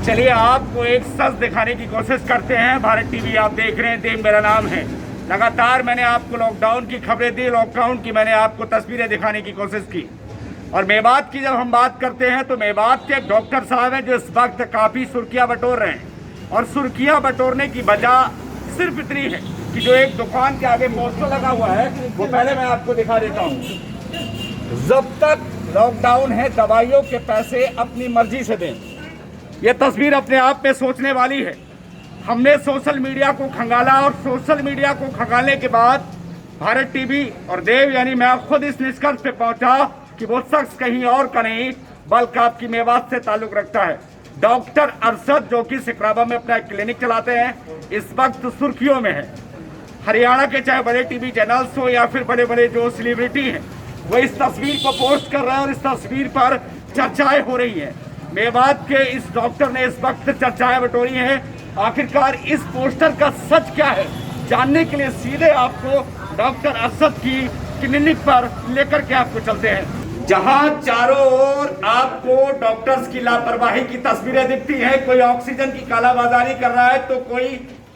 चलिए आपको एक सच दिखाने की कोशिश करते हैं। भारत टीवी आप देख रहे हैं, देव मेरा नाम है। लगातार मैंने आपको लॉकडाउन की खबरें दी, लॉकडाउन की मैंने आपको तस्वीरें दिखाने की कोशिश की। और मेवात की जब हम बात करते हैं तो मेवात के एक डॉक्टर साहब हैं जो इस वक्त काफ़ी सुर्खियाँ बटोर रहे हैं। और सुर्खियाँ बटोरने की वजह सिर्फ इतनी है कि जो एक दुकान के आगे पोस्टर लगा हुआ है वो पहले मैं आपको दिखा देता हूँ। जब तक लॉकडाउन है दवाइयों के पैसे अपनी मर्जी से दें। ये तस्वीर अपने आप में सोचने वाली है। हमने सोशल मीडिया को खंगाला और सोशल मीडिया को खंगालने के बाद भारत टीवी और देव यानी मैं खुद इस निष्कर्ष पे पहुंचा कि वो शख्स कहीं और का नहीं बल्कि आपकी मेवात से ताल्लुक रखता है। डॉक्टर अरशद जो कि सिकराबा में अपना क्लिनिक चलाते हैं, इस वक्त सुर्खियों में है। हरियाणा के चाहे बड़े टीवी चैनल्स हो या फिर बड़े बड़े जो सेलिब्रिटी हैं वो इस तस्वीर को पोस्ट कर रहे हैं और इस तस्वीर पर चर्चाएं हो रही हैं। मेवात के इस डॉक्टर ने इस वक्त चर्चाएं बटोरी हैं। आखिरकार इस पोस्टर का सच क्या है जानने के लिए सीधे आपको डॉक्टर अरशद की क्लिनिक पर लेकर के आपको चलते हैं, जहां चारों ओर आपको डॉक्टर्स की लापरवाही की तस्वीरें दिखती हैं। कोई ऑक्सीजन की कालाबाजारी कर रहा है तो कोई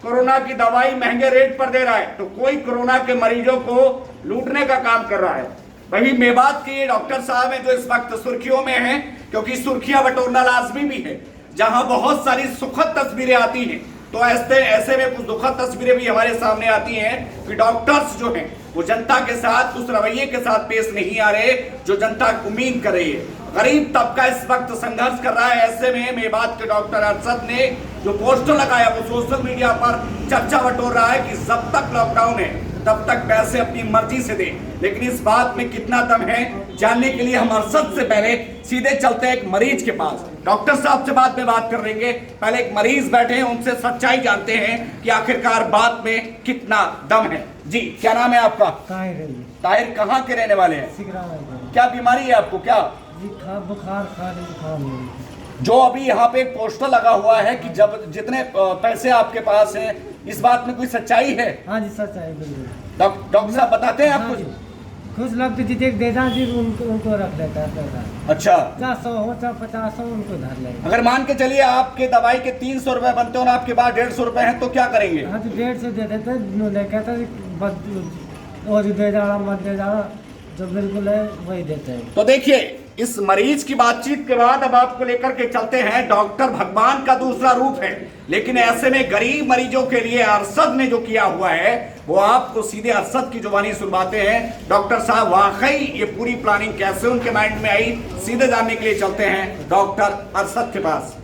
कोरोना की दवाई महंगे रेट पर दे रहा है तो कोई कोरोना के मरीजों को लूटने का काम कर रहा है। वही मेवात के डॉक्टर साहब हैं जो इस वक्त सुर्खियों में हैं, क्योंकि सुर्खियां बटोरना लाजमी भी है। जहां बहुत सारी सुखद तस्वीरें आती हैं तो ऐसे में कुछ दुखद तस्वीरें भी हमारे सामने आती हैं कि डॉक्टर्स जो हैं वो जनता के साथ उस रवैये के साथ पेश नहीं आ रहे जो जनता उम्मीद कर रही है। गरीब तबका इस वक्त संघर्ष कर रहा है। ऐसे में मेवात के डॉक्टर अरशद ने जो पोस्टर लगाया वो सोशल मीडिया पर चर्चा बटोर रहा है कि जब तक लॉकडाउन है तब तक पैसे अपनी मर्जी से दें। लेकिन इस बात में कितना दम है जानने के लिए हम अरशद से पहले सीधे चलते हैं एक मरीज के पास। डॉक्टर साहब से बाद में बात कर लेंगे, पहले एक मरीज बैठे हैं उनसे सच्चाई जानते हैं कि आखिरकार बात में कितना दम है। जी क्या नाम है आपका? ताहिर। कहाँ के रहने वाले हैं? क्या बीमारी है आपको? क्या बुखार? जो अभी यहाँ पे एक पोस्टर लगा हुआ है कि जब जितने पैसे आपके पास हैं, इस बात में कोई सच्चाई है? हाँ जी सच्चाई बिल्कुल। डॉक्टर साहब बताते हैं आपको? कुछ लोग तो जितने देता जी उनको रख देता है पैसा। अच्छा 400 हो चाहे 50 हो उनको धर लेगा। अगर मान के चलिए आपके दवाई के 300 रुपए बनते हो ना, आपके पास 150 रुपए हैं तो क्या करेंगे? हाँ तो 150 दे देते, कहता और दे जाना मत दे जाना, जो बिल्कुल है वही देते हैं। तो देखिए इस मरीज की बातचीत के बाद अब आपको लेकर के चलते हैं। डॉक्टर भगवान का दूसरा रूप है, लेकिन ऐसे में गरीब मरीजों के लिए अरशद ने जो किया हुआ है वो आपको सीधे अरशद की जुबानी सुनवाते हैं। डॉक्टर साहब वाकई ये पूरी प्लानिंग कैसे उनके माइंड में आई, सीधे जानने के लिए चलते हैं डॉक्टर अरशद के पास।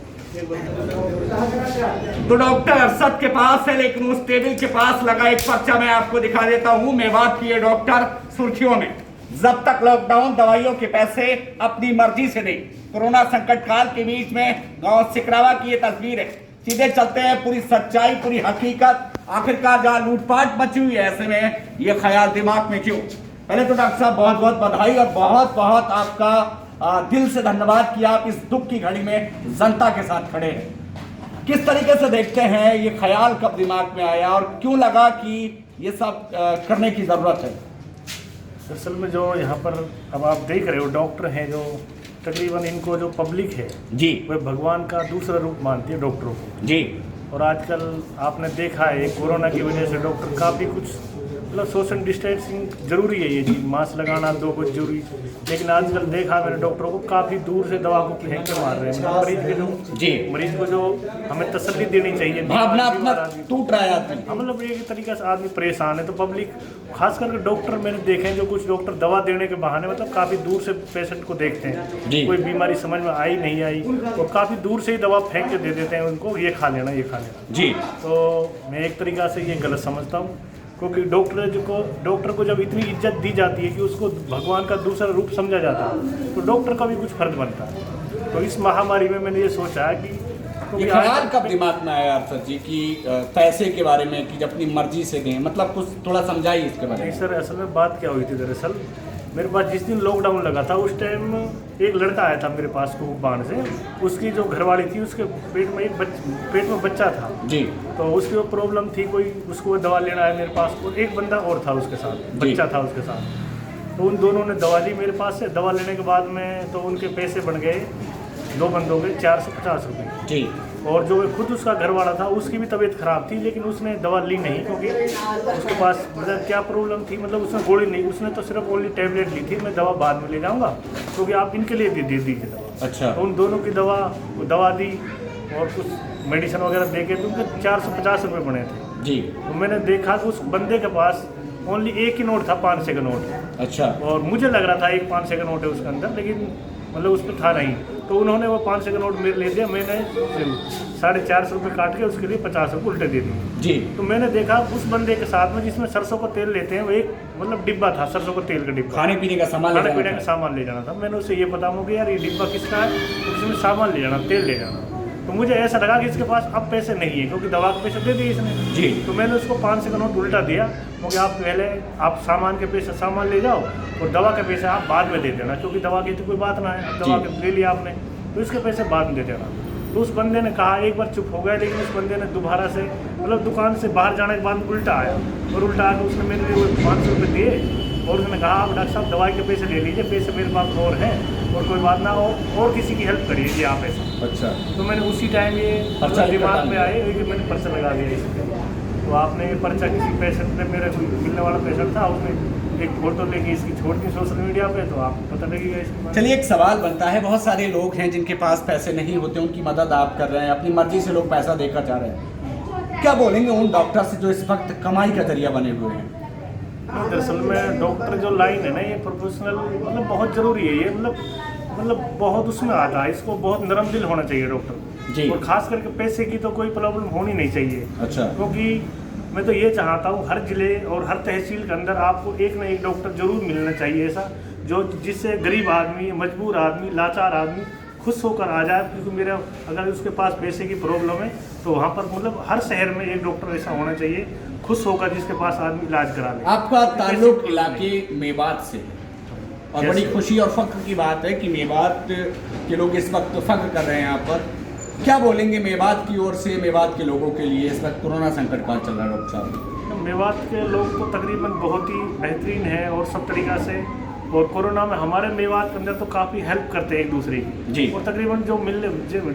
तो डॉक्टर अरशद के पास है, लेकिन उस टेबल के पास लगा एक पर्चा मैं आपको दिखा देता हूँ। मेवात की ये डॉक्टर सुर्खियों में। जब तक लॉकडाउन दवाइयों के पैसे अपनी मर्जी से दें। कोरोना संकट काल के बीच में गांव सिकरावा की ये तस्वीर है। सीधे चलते हैं पूरी सच्चाई, पूरी हकीकत। आखिरकार जहाँ लूटपाट मची हुई है ऐसे में ये ख्याल दिमाग में क्यों? पहले तो डॉक्टर साहब बहुत बहुत बधाई और बहुत बहुत आपका दिल से धन्यवाद कि आप इस दुख की घड़ी में जनता के साथ खड़े हैं। किस तरीके से देखते हैं ये ख्याल कब दिमाग में आया और क्यों लगा कि ये सब करने की जरूरत है? असल में जो यहाँ पर अब आप देख रहे हो डॉक्टर हैं जो तकरीबन इनको जो पब्लिक है जी वह भगवान का दूसरा रूप मानती है डॉक्टरों को जी। और आजकल आपने देखा है कोरोना की वजह से डॉक्टर काफ़ी कुछ मतलब सोशल डिस्टेंसिंग जरूरी है, ये चीज़ मास्क लगाना 2 गज जरूरी। लेकिन आजकल देखा मैंने डॉक्टरों को काफ़ी दूर से दवा को फेंक के मार रहे हैं। मरीज के जो जी मरीज को जो हमें तसल्ली देनी चाहिए, भावना टूट रहा है। मतलब एक तरीके से आदमी परेशान है। तो पब्लिक खास करके डॉक्टर मैंने देखे हैं जो कुछ डॉक्टर दवा देने के बहाने मतलब काफ़ी दूर से पेशेंट को देखते हैं। कोई बीमारी समझ में आई नहीं आई तो काफ़ी दूर से ही दवा फेंक के दे देते हैं उनको, ये खा लेना ये खा लेना जी। तो मैं एक तरीक़ा से ये गलत समझता हूँ, क्योंकि डॉक्टर को जब इतनी इज्जत दी जाती है कि उसको भगवान का दूसरा रूप समझा जाता है तो डॉक्टर का भी कुछ फर्ज बनता है। तो इस महामारी में मैंने ये सोचा है कि ये ख्याल कब दिमाग में आया अरशद जी कि पैसे के बारे में कि अपनी मर्जी से दें, मतलब कुछ थोड़ा समझाइए इसके बारे में। सर असल में बात क्या हुई थी, दरअसल मेरे पास जिस दिन लॉकडाउन लगा था उस टाइम एक लड़का आया था मेरे पास को बाण से। उसकी जो घरवाली थी उसके पेट में बच्चा था जी। तो उसकी वो प्रॉब्लम थी, कोई उसको दवा लेना है मेरे पास, और एक बंदा और था उसके साथ, बच्चा था उसके साथ। तो उन दोनों ने दवा ली मेरे पास से। दवा लेने के बाद में तो उनके पैसे बन गए 2 बंदों के 450 रुपये जी। और जो खुद उसका घर वाला था उसकी भी तबीयत खराब थी, लेकिन उसने दवा ली नहीं क्योंकि उसके पास मतलब क्या प्रॉब्लम थी, मतलब उसने गोली नहीं, उसने तो सिर्फ ओनली टैबलेट ली थी, मैं दवा बाद में ले जाऊंगा क्योंकि आप इनके लिए दे दीजिए दवा। अच्छा। तो उन दोनों की दवा दी और कुछ मेडिसिन वगैरह दे के तो उनके 450 रुपये बने थे जी। तो मैंने देखा कि उस बंदे के पास ओनली एक ही नोट था, 500 का नोट। अच्छा। और मुझे लग रहा था एक 500 का नोट है उसके अंदर, लेकिन मतलब उस पर था नहीं। तो उन्होंने वो 500 का नोट मेरे ले दिया, मैंने 450 रुपये काट के उसके लिए 50 रुपये उल्टे दे दिए जी। तो मैंने देखा उस बंदे के साथ में जिसमें सरसों का तेल लेते हैं वो एक मतलब डिब्बा था, सरसों का तेल का डिब्बा, खाने पीने का सामान खाने पीने का सामान ले जाना था। मैंने उससे ये बताऊँ कि यार ये डिब्बा किसका है, तो इसमें सामान ले जाना, तेल ले जाना। तो मुझे ऐसा लगा कि इसके पास अब पैसे नहीं है क्योंकि दवा के पैसे दे दिए इसने जी। तो मैंने उसको 500 का नोट उल्टा दिया क्योंकि आप पहले आप सामान के पैसे सामान ले जाओ और दवा के पैसे आप बाद में दे देना, क्योंकि दवा की तो कोई बात ना है, दवा के ले लिया आपने तो इसके पैसे बाद में दे देना। तो उस बंदे ने कहा, एक बार चुप हो गया, लेकिन उस बंदे ने दोबारा से मतलब दुकान से बाहर जाने के बाद उल्टा आया और उल्टा आकर उसने मेरे लिए 500 रुपये दिए और उसने कहा आप डॉक्टर साहब दवाई के पैसे ले लीजिए, पैसे मेरे पास और हैं और कोई बात ना हो और किसी की हेल्प करिए जी आप ऐसा। अच्छा। तो मैंने उसी टाइम ये दिमाग में आए कि मैंने पर्चा लगा दिया इसमें। तो आपने ये पर्चा किसी पेशेंट ने, मेरे मिलने वाला पेशेंट था, उसने एक फोटो लेके इसकी छोड़ दी सोशल मीडिया पे, तो आपको पता लगेगा इसके। चलिए, एक सवाल बनता है, बहुत सारे लोग हैं जिनके पास पैसे नहीं होते, उनकी मदद आप कर रहे हैं, अपनी मर्जी से लोग पैसा देकर जा रहे हैं, क्या बोलेंगे उन डॉक्टर से जो इस वक्त कमाई का जरिया बने हुए हैं? दरअसल में डॉक्टर जो लाइन है ना, ये प्रोफेशनल मतलब बहुत ज़रूरी है, ये मतलब बहुत उसमें आता है, इसको बहुत नरम दिल होना चाहिए डॉक्टर जी। और खास करके पैसे की तो कोई प्रॉब्लम होनी नहीं चाहिए। अच्छा। क्योंकि मैं तो ये चाहता हूँ हर जिले और हर तहसील के अंदर आपको एक ना एक डॉक्टर जरूर मिलना चाहिए ऐसा, जो जिससे गरीब आदमी, मजबूर आदमी, लाचार आदमी खुश होकर आ जाए। क्योंकि मेरा अगर उसके पास पैसे की प्रॉब्लम है तो वहाँ पर मतलब हर शहर में एक डॉक्टर ऐसा होना चाहिए खुश होकर जिसके पास आदमी इलाज करा ले। आपका ताल्लुक इलाके मेवात से और बड़ी खुशी और फख्र की बात है कि मेवात के लोग इस वक्त फख्र कर रहे हैं यहाँ पर, क्या बोलेंगे मेवात की ओर से, मेवात के लोगों के लिए इस वक्त कोरोना संकट काल चल रहा है डॉक्टर साहब? मेवात के लोग तो तकरीबन बहुत ही बेहतरीन है और सब तरीक़ा से, और कोरोना में हमारे मेवात के अंदर तो काफ़ी हेल्प करते हैं एक दूसरे की जी। और तकरीबन जो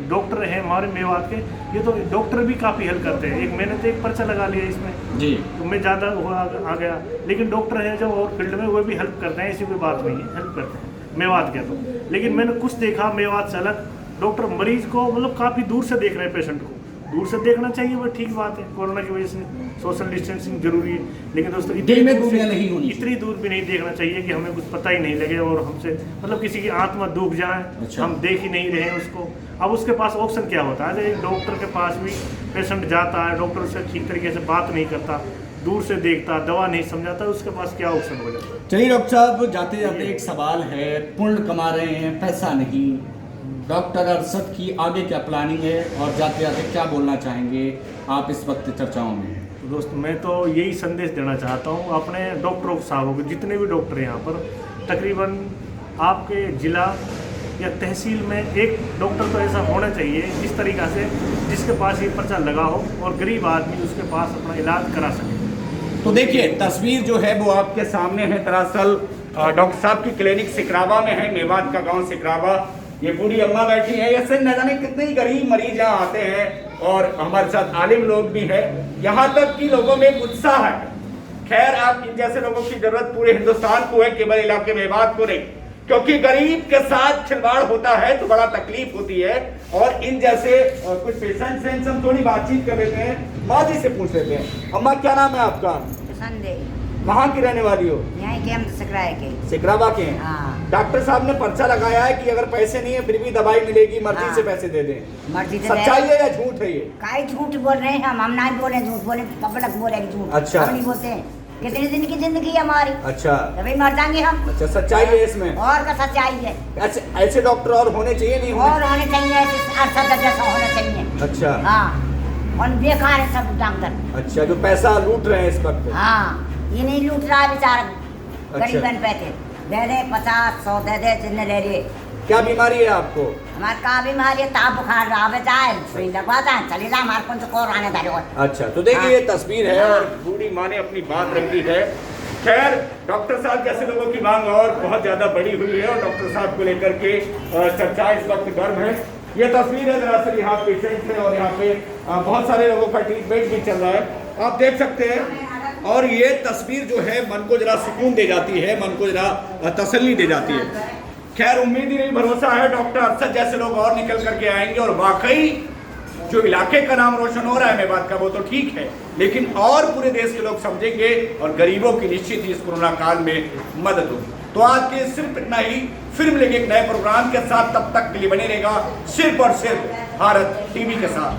डॉक्टर हैं हमारे मेवात के, ये तो डॉक्टर भी काफ़ी हेल्प करते हैं। एक मैंने तो एक पर्चा लगा लिया इसमें जी, तो मैं ज़्यादा आ गया, लेकिन डॉक्टर है जो और फील्ड में वो भी हेल्प करते हैं, ऐसी कोई बात नहीं है, हेल्प करते हैं मेवात के। तो लेकिन मैंने कुछ देखा मेवात से अलग, डॉक्टर मरीज को मतलब काफ़ी दूर से देख रहे हैं, पेशेंट को दूर से देखना चाहिए, वो ठीक बात है, कोरोना की वजह से सोशल डिस्टेंसिंग जरूरी है, लेकिन दोस्तों इतनी दूर भी नहीं देखना चाहिए कि हमें कुछ पता ही नहीं लगे और हमसे मतलब किसी की आत्मा डूब जाए। अच्छा। हम देख ही नहीं रहे उसको। अब उसके पास ऑप्शन क्या होता है, एक डॉक्टर के पास भी पेशेंट जाता है, डॉक्टर उससे ठीक तरीके से बात नहीं करता, दूर से देखता, दवा नहीं समझाता, उसके पास क्या ऑप्शन हो जाता है? चलिए डॉक्टर साहब, जाते जाते एक सवाल है, पुण्य कमा रहे हैं, पैसा नहीं, डॉक्टर अरशद की आगे क्या प्लानिंग है और जाते जाते क्या बोलना चाहेंगे आप इस वक्त चर्चाओं में? दोस्त, मैं तो यही संदेश देना चाहता हूँ अपने डॉक्टरों साहबों को, जितने भी डॉक्टर हैं यहाँ पर, तकरीबन आपके ज़िला या तहसील में एक डॉक्टर तो ऐसा होना चाहिए जिस तरीक़ा से जिसके पास ये पर्चा लगा हो और गरीब आदमी उसके पास अपना इलाज करा सके। तो देखिए, तस्वीर जो है वो आपके सामने है। दरअसल डॉक्टर साहब की क्लिनिक सिकरावा में है, मेवात का गाँव सिकरावा। ये बूढ़ी अम्मा बैठी है, ऐसे न जाने कितने ही गरीब मरीज यहाँ आते हैं और हमारे साथ आलिम लोग भी हैं, यहाँ तक कि लोगों में एक उत्साह है। खैर, आप इन जैसे लोगों की जरूरत पूरे हिंदुस्तान को है, केवल इलाके मेवात को नहीं, क्योंकि गरीब के साथ खिलवाड़ होता है तो बड़ा तकलीफ होती है। और इन जैसे कुछ पेशेंट से हम थोड़ी बातचीत कर लेते हैं, माजी से पूछ लेते हैं। अम्मा, क्या नाम है आपका? संदेश। कहाँ की रहने वाली हो? यहीं के हम सिकराए के। सिकरावा के हैं। हाँ। डॉक्टर साहब ने पर्चा लगाया है कि अगर पैसे नहीं है फिर भी दवाई मिलेगी, मर्जी हाँ। से पैसे दे दें। मर्जी से सच्चाई है या झूठ है ये? काई झूठ बोल रहे हैं हम नहीं बोल रहे, झूठ बोले पब्लिक बोल रहे झूठ। अच्छा। हम नहीं बोलते हैं। कितने दिन की जिंदगी है हमारी, अच्छा, तभी मर जाएंगे हम। अच्छा, सच्चाई है इसमें? और का सच्चाई है। ऐसे डॉक्टर और होने चाहिए, नहीं और होने चाहिए, अरशद जैसा होना चाहिए। अच्छा। हाँ, और बेकार है सब डॉक्टर। अच्छा, जो पैसा लूट रहे हैं इस वक्त। हाँ, ये नहीं लूट रहा है बेचारा, अच्छा। गरीबन पैसे दे दे, 50-100 दे दे, जितने ले रहे। क्या बीमारी है आपको? हमारे का बीमारी है, ताप बुखार आवे जाए, सुई लगवा जाए, चले जाए, हमारे को तो कोरोना था। अच्छा, तो देखिए ये तस्वीर है और बूढ़ी माँ ने अपनी बात रखी है। खैर, डॉक्टर साहब जैसे लोगों की मांग और बहुत ज़्यादा बड़ी हुई है और डॉक्टर साहब को लेकर के चर्चा इस वक्त गर्म है। ये तस्वीर है दरअसल यहाँ पेशेंट है और यहाँ पे बहुत सारे लोगों का ट्रीटमेंट भी चल रहा है, आप देख सकते हैं। और ये तस्वीर जो है मन को जरा सुकून दे जाती है, मन को जरा तसल्ली दे जाती है। खैर उम्मीद ही नहीं, भरोसा है डॉक्टर अरशद जैसे लोग और निकल करके आएंगे और वाकई जो इलाके का नाम रोशन हो रहा है मेवात का वो तो ठीक है, लेकिन और पूरे देश के लोग समझेंगे और गरीबों की निश्चित ही इस कोरोना काल में मदद होगी। तो आज के सिर्फ इतना ही, फिर मिलेंगे एक नए प्रोग्राम के साथ, तब तक के लिए बने रहेगा सिर्फ और सिर्फ भारत टीवी के साथ।